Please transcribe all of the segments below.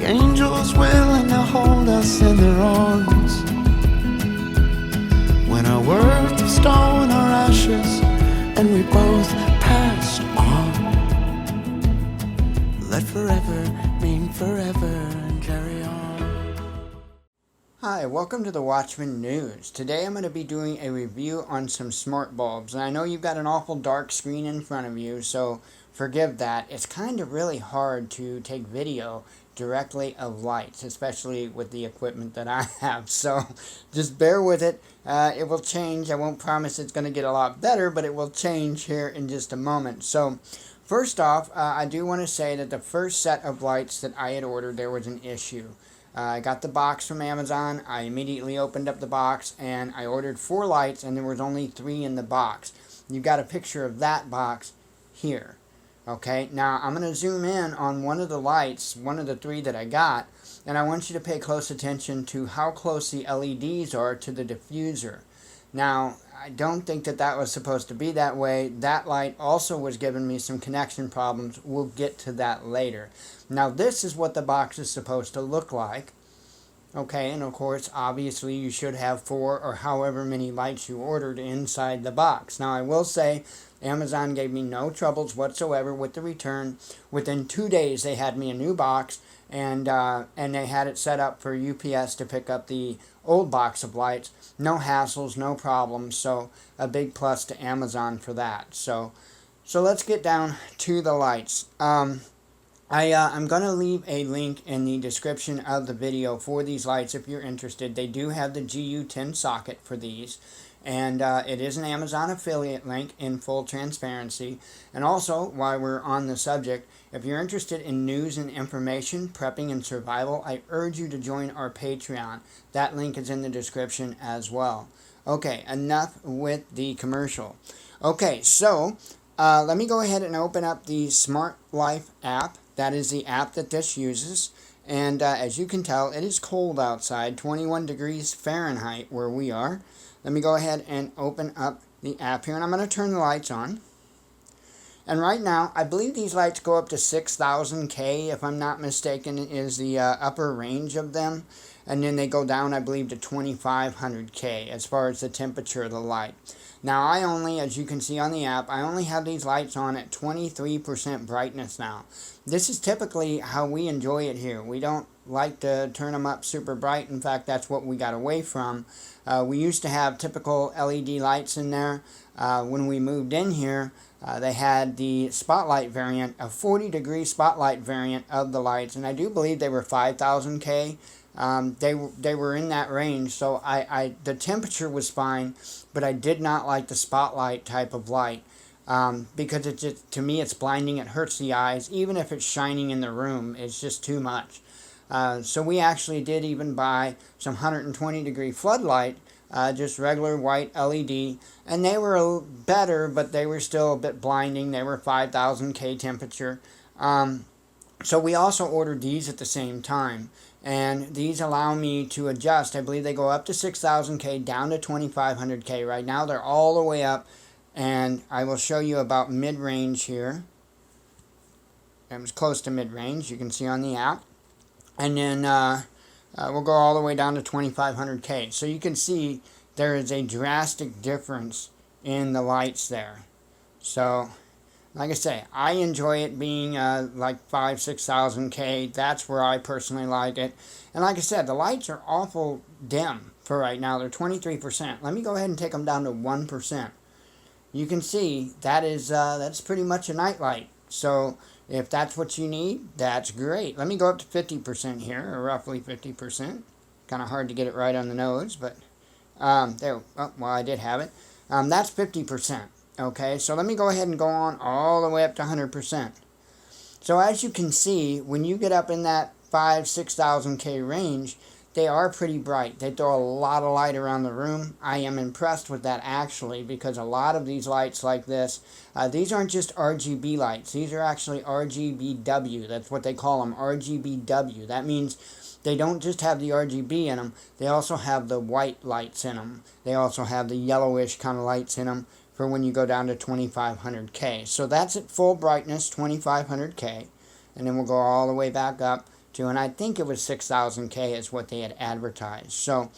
angels willing to hold us in their arms. When our worth of stone or ashes, and we both passed on. Let forever mean forever and carry on. Hi, welcome to the Watchman News. Today I'm going to be doing a review on some smart bulbs. And I know you've got an awful dark screen in front of you, so forgive that. It's kind of really hard to take video directly of lights, especially with the equipment that I have. So just bear with it. It will change. I won't promise it's going to get a lot better, but it will change here in just a moment. So first off, I do want to say that the first set of lights that I had ordered, there was an issue. I got the box from Amazon. I immediately opened up the box and I ordered 4 lights, and there was only 3 in the box. You got a picture of that box here. Okay, now I'm going to zoom in on one of the lights, one of the 3 that I got, and I want you to pay close attention to how close the LEDs are to the diffuser. Now, I don't think that that was supposed to be that way. That light also was giving me some connection problems. We'll get to that later. Now, this is what the box is supposed to look like. Okay, and of course, obviously, you should have 4 or however many lights you ordered inside the box. Now, I will say, Amazon gave me no troubles whatsoever with the return. Within 2 days, they had me a new box, and they had it set up for UPS to pick up the old box of lights. No hassles, no problems, so a big plus to Amazon for that. So let's get down to the lights. I'm going to leave a link in the description of the video for these lights if you're interested. They do have the GU10 socket for these, and it is an Amazon affiliate link in full transparency. And also, while we're on the subject, if you're interested in news and information, prepping and survival, I urge you to join our Patreon. That link is in the description as well. Okay, enough with the commercial. Okay, so let me go ahead and open up the Smart Life app. That is the app that this uses. And as you can tell, it is cold outside, 21 degrees Fahrenheit where we are. Let me go ahead and open up the app here, and I'm going to turn the lights on. And right now, I believe these lights go up to 6,000 K, if I'm not mistaken, is the upper range of them. And then they go down, I believe, to 2,500 K as far as the temperature of the light. Now, I only, as you can see on the app, I only have these lights on at 23% brightness now. This is typically how we enjoy it here. We don't like to turn them up super bright. In fact, that's what we got away from. We used to have typical LED lights in there. When we moved in here, they had the spotlight variant, a 40-degree spotlight variant of the lights, and I do believe they were 5,000 K. They were in that range, so the temperature was fine, but I did not like the spotlight type of light because it just, to me, it's blinding. It hurts the eyes. Even if it's shining in the room, it's just too much. So we actually did even buy some 120-degree floodlight, just regular white LED, and they were better, but they were still a bit blinding. They were 5,000 K temperature. So we also ordered these at the same time, and these allow me to adjust. I believe they go up to 6,000 K, down to 2,500 K. Right now they're all the way up, and I will show you about mid-range here. It was close to mid-range, you can see on the app. And then we'll go all the way down to 2,500 K. So you can see there is a drastic difference in the lights there. So, like I say, I enjoy it being like 5,000-6,000 K. That's where I personally like it. And like I said, the lights are awful dim for right now. They're 23%. Let me go ahead and take them down to 1%. You can see that is that's pretty much a night light. So if that's what you need, that's great. Let me go up to 50% here, or roughly 50%. Kind of hard to get it right on the nose, but there. Oh, well, I did have it. That's 50%. Okay, so let me go ahead and go on all the way up to 100%. So as you can see, when you get up in that 5,000-6,000 K range, they are pretty bright. They throw a lot of light around the room. I am impressed with that actually, because a lot of these lights like this, these aren't just RGB lights. These are actually RGBW. That's what they call them, RGBW. That means they don't just have the RGB in them, they also have the white lights in them. They also have the yellowish kind of lights in them for when you go down to 2,500 K. So that's at full brightness, 2,500 K. And then we'll go all the way back up to, and I think it was 6,000K is what they had advertised. So,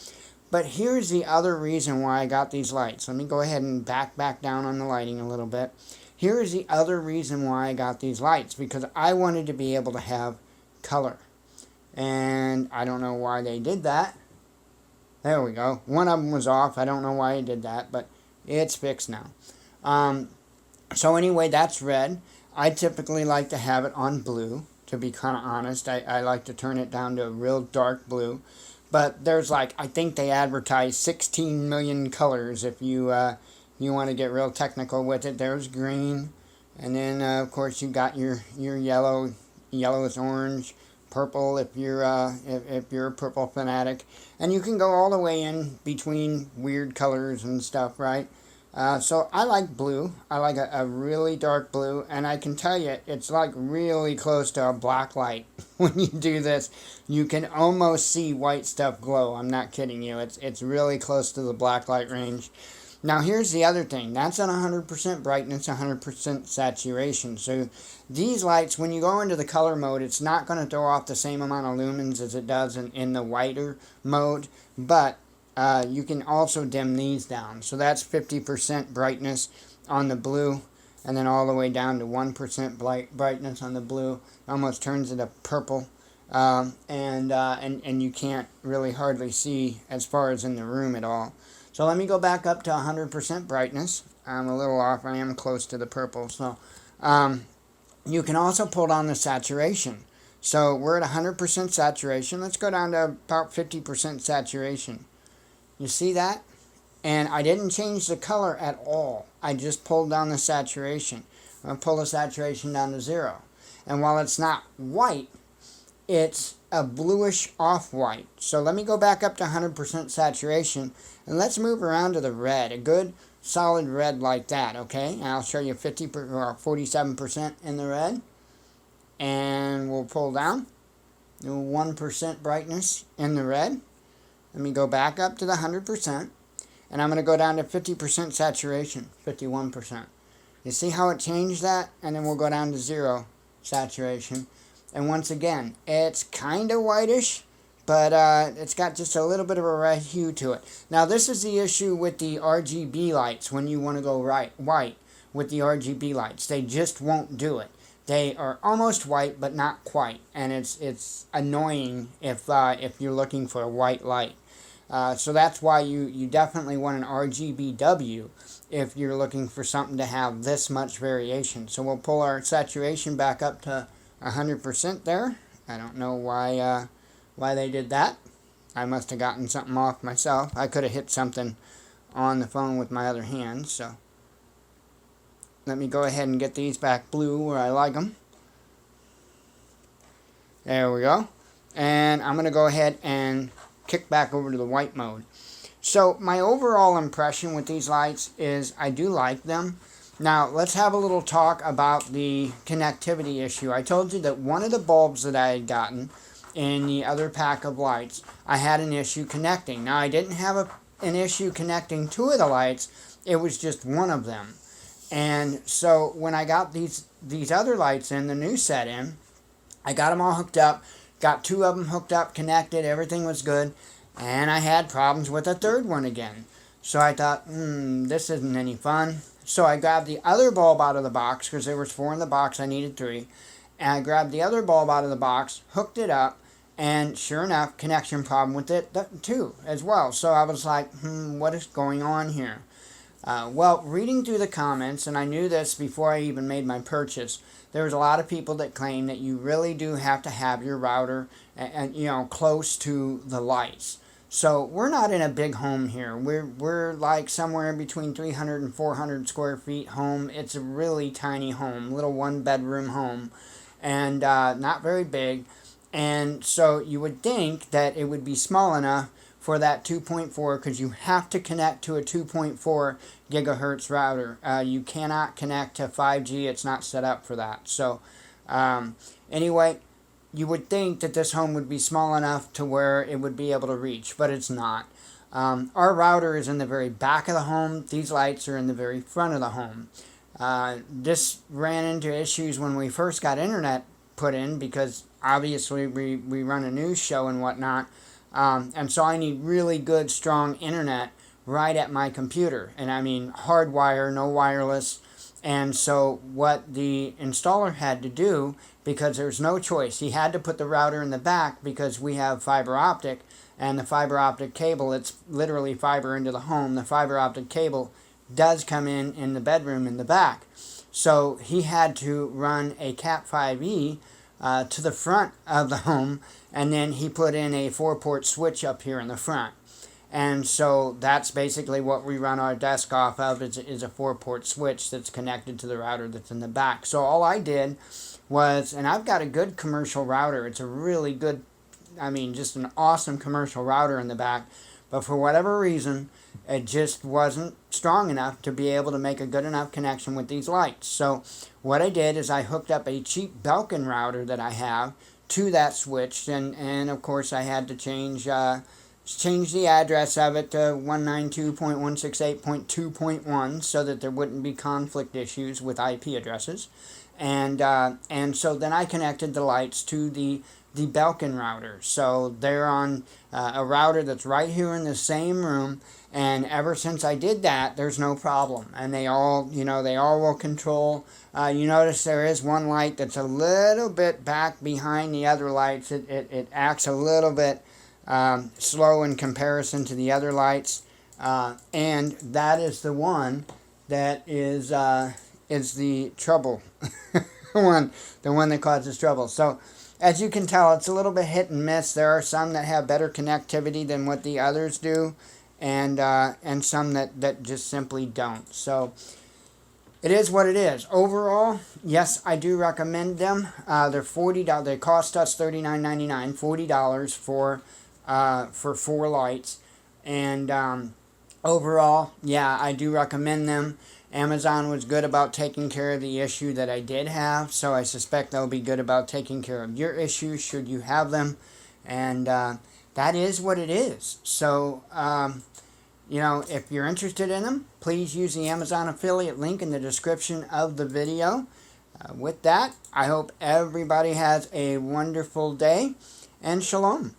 but here's the other reason why I got these lights. Let me go ahead and back down on the lighting a little bit. Here is the other reason why I got these lights, because I wanted to be able to have color. And I don't know why they did that. There we go. One of them was off. I don't know why I did that, but it's fixed now. So anyway, that's red. I typically like to have it on blue, to be kind of honest. I like to turn it down to a real dark blue. But there's like, I think they advertise 16 million colors if you want to get real technical with it. There's green. And then, of course, you got your yellow. Yellow is orange. Purple if you're a purple fanatic, and you can go all the way in between weird colors and stuff, right? So I like blue. I like a really dark blue, and I can tell you it's like really close to a black light. When you do this, you can almost see white stuff glow. I'm not kidding you. It's really close to the black light range. Now here's the other thing. That's at 100% brightness, 100% saturation. So these lights, when you go into the color mode, it's not going to throw off the same amount of lumens as it does in the whiter mode. But you can also dim these down. So that's 50% brightness on the blue, and then all the way down to 1% brightness on the blue. Almost turns into purple. And you can't really hardly see as far as in the room at all. So let me go back up to 100% brightness. I'm a little off. I am close to the purple. So you can also pull down the saturation. So we're at 100% saturation. Let's go down to about 50% saturation. You see that? And I didn't change the color at all. I just pulled down the saturation. I'm going to pull the saturation down to 0. And while it's not white, it's a bluish off-white. So let me go back up to 100% saturation, and let's move around to the red. A good solid red like that, okay? And I'll show you 50 or 47% in the red. And we'll pull down. Do 1% brightness in the red. Let me go back up to the 100%. And I'm going to go down to 50% saturation, 51%. You see how it changed that? And then we'll go down to 0 saturation. And once again, it's kind of whitish, but it's got just a little bit of a red hue to it. Now, this is the issue with the RGB lights when you want to go white with the RGB lights. They just won't do it. They are almost white, but not quite. And it's annoying if you're looking for a white light. So that's why you definitely want an RGBW if you're looking for something to have this much variation. So we'll pull our saturation back up to 100% there. I don't know why they did that. I must have gotten something off myself. I could have hit something on the phone with my other hand. So let me go ahead and get these back blue where I like them. There we go. And I'm going to go ahead and kick back over to the white mode. So my overall impression with these lights is I do like them. Now, let's have a little talk about the connectivity issue. I told you that one of the bulbs that I had gotten in the other pack of lights, I had an issue connecting. Now, I didn't have an issue connecting two of the lights. It was just one of them. And so when I got these other lights in, the new set in, I got them all hooked up, got two of them hooked up, connected, everything was good, and I had problems with the third one again. So I thought, this isn't any fun. So I grabbed the other bulb out of the box, because there was 4 in the box, I needed 3. And I grabbed the other bulb out of the box, hooked it up, and sure enough, connection problem with it too, as well. So I was like, what is going on here? Well, reading through the comments, and I knew this before I even made my purchase, there was a lot of people that claim that you really do have to have your router and close to the lights. So we're not in a big home here. We're like somewhere between 300 and 400 square feet home. It's a really tiny home, little 1-bedroom home, and not very big. And so you would think that it would be small enough for that 2.4, because you have to connect to a 2.4 gigahertz router. You cannot connect to 5G. It's not set up for that. So anyway, you would think that this home would be small enough to where it would be able to reach, but it's not. Our router is in the very back of the home. These lights are in the very front of the home. This ran into issues when we first got internet put in because obviously we run a news show and whatnot. And so I need really good, strong internet right at my computer. And I mean hardwire, no wireless. And so what the installer had to do, because there's no choice, he had to put the router in the back because we have fiber optic. And the fiber optic cable, it's literally fiber into the home. The fiber optic cable does come in the bedroom in the back. So he had to run a Cat 5e to the front of the home, and then he put in a 4-port switch up here in the front. And so that's basically what we run our desk off of, is a 4-port switch that's connected to the router that's in the back. So all I did was, and I've got a good commercial router. It's a really good, I mean, just an awesome commercial router in the back. But for whatever reason, it just wasn't strong enough to be able to make a good enough connection with these lights. So what I did is I hooked up a cheap Belkin router that I have to that switch. And of course, I had to change the address of it to 192.168.2.1 so that there wouldn't be conflict issues with IP addresses. And so then I connected the lights to the Belkin router. So they're on a router that's right here in the same room, and ever since I did that, there's no problem. And they all will control. You notice there is one light that's a little bit back behind the other lights. It acts a little bit slow in comparison to the other lights, and that is the one that is the trouble, the one that causes trouble. So as you can tell, it's a little bit hit and miss. There are some that have better connectivity than what the others do, and some that just simply don't. So it is what it is. Overall, yes, I do recommend them. They're $40. They cost us $39.99, $40 for 4 lights, and overall, yeah, I do recommend them. Amazon was good about taking care of the issue that I did have, so I suspect they'll be good about taking care of your issues should you have them, and that is what it is. So, if you're interested in them, please use the Amazon affiliate link in the description of the video. With that, I hope everybody has a wonderful day, and shalom.